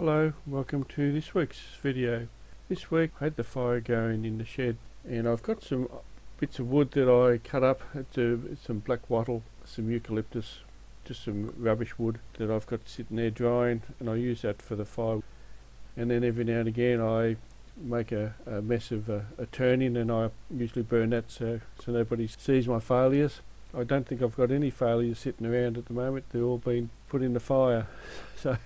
Hello, welcome to this week's video. This week I had the fire going in the shed and I've got some bits of wood that I cut up. It's some black wattle, some eucalyptus, just some rubbish wood that I've got sitting there drying, and I use that for the fire. And then every now and again I make a mess of a turning, and I usually burn that so nobody sees my failures. I don't think I've got any failures sitting around at the moment. They're all been put in the fire. So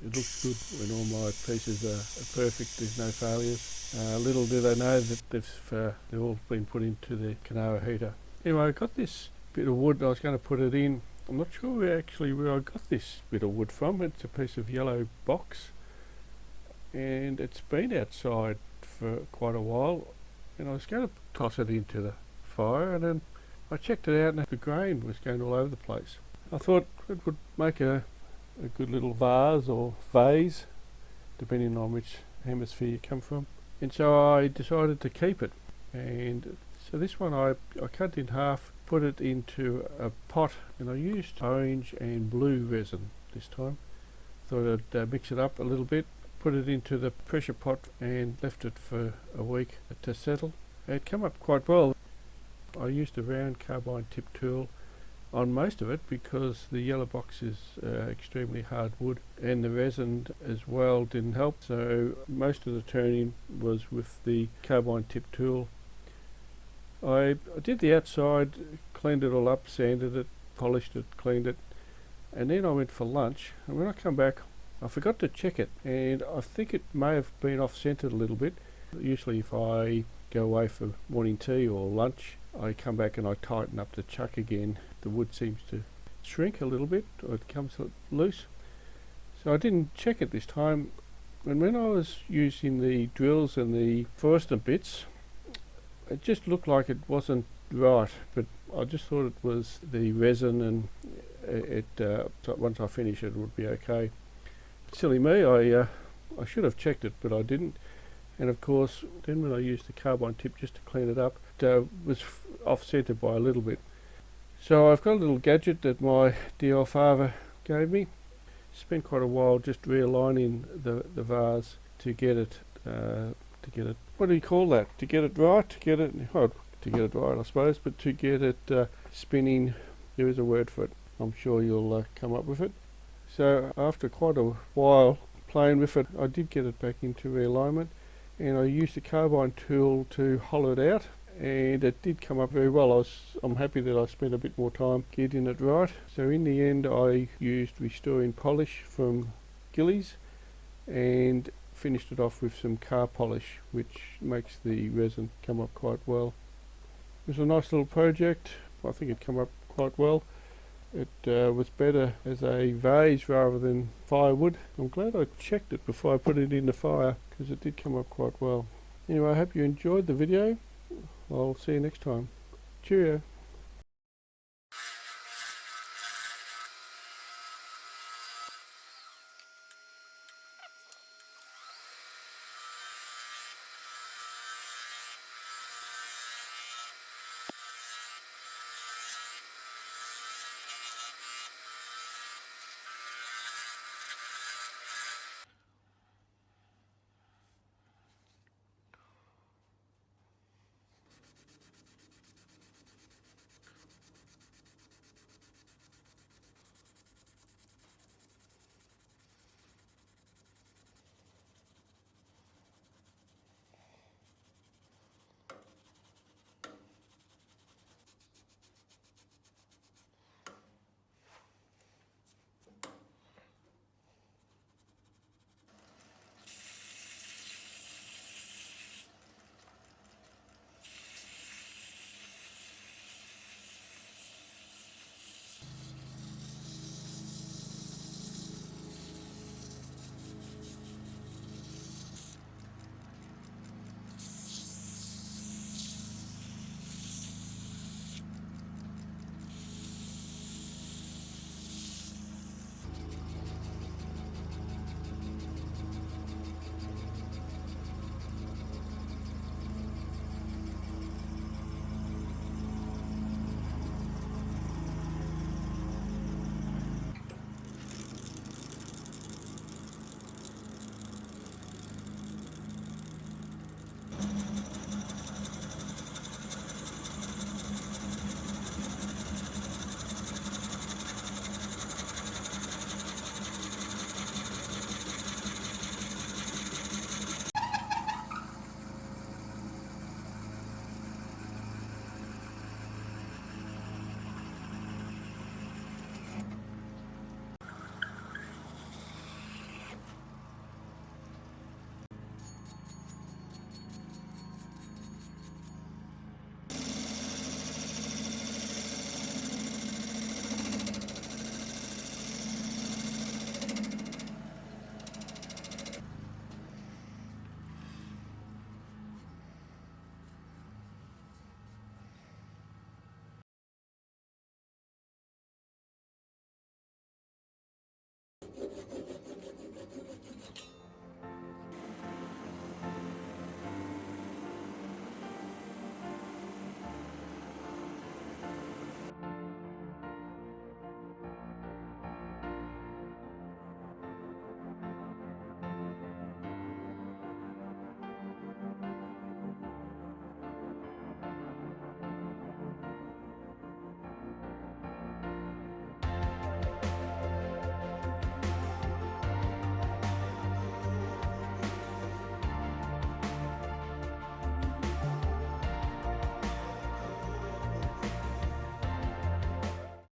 it looks good when all my pieces are perfect, there's no failures. Little do they know that they've all been put into the canoa heater. Anyway, I got this bit of wood, I was going to put it in. I'm not sure where I got this bit of wood from. It's a piece of yellow box and it's been outside for quite a while, and I was going to toss it into the fire, and then I checked it out and the grain was going all over the place. I thought it would make a good little vase or vase, depending on which hemisphere you come from. And so I decided to keep it. And so this one I cut in half, put it into a pot, and I used orange and blue resin this time. Thought I'd mix it up a little bit, put it into the pressure pot and left it for a week to settle. It came up quite well. I used a round carbine tip tool on most of it because the yellow box is extremely hard wood, and the resin as well didn't help, so most of the turning was with the carbine tip tool. I did the outside, cleaned it all up, sanded it, polished it, cleaned it, and then I went for lunch, and when I come back I forgot to check it, and I think it may have been off-centered a little bit. Usually if I go away for morning tea or lunch, I come back and I tighten up the chuck again. The wood seems to shrink a little bit, or it comes loose. So I didn't check it this time, and when I was using the drills and the Forstner bits, it just looked like it wasn't right, but I just thought it was the resin, and so once I finish it would be okay. Silly me, I should have checked it, but I didn't. And of course, then when I used the carbine tip just to clean it up, it was off-centered by a little bit. So I've got a little gadget that my dear old father gave me. Spent quite a while just realigning the vase to get it, what do you call that? To get it right, to get it right, I suppose, but to get it spinning, there is a word for it. I'm sure you'll come up with it. So after quite a while playing with it, I did get it back into realignment, and I used the carbine tool to hollow it out, and it did come up very well. I'm happy that I spent a bit more time getting it right. So in the end I used Restoring Polish from Gillies and finished it off with some car polish, which makes the resin come up quite well. It was a nice little project. I think it came up quite well. It was better as a vase rather than firewood. I'm glad I checked it before I put it in the fire, because it did come up quite well. Anyway, I hope you enjoyed the video. I'll see you next time. Cheerio.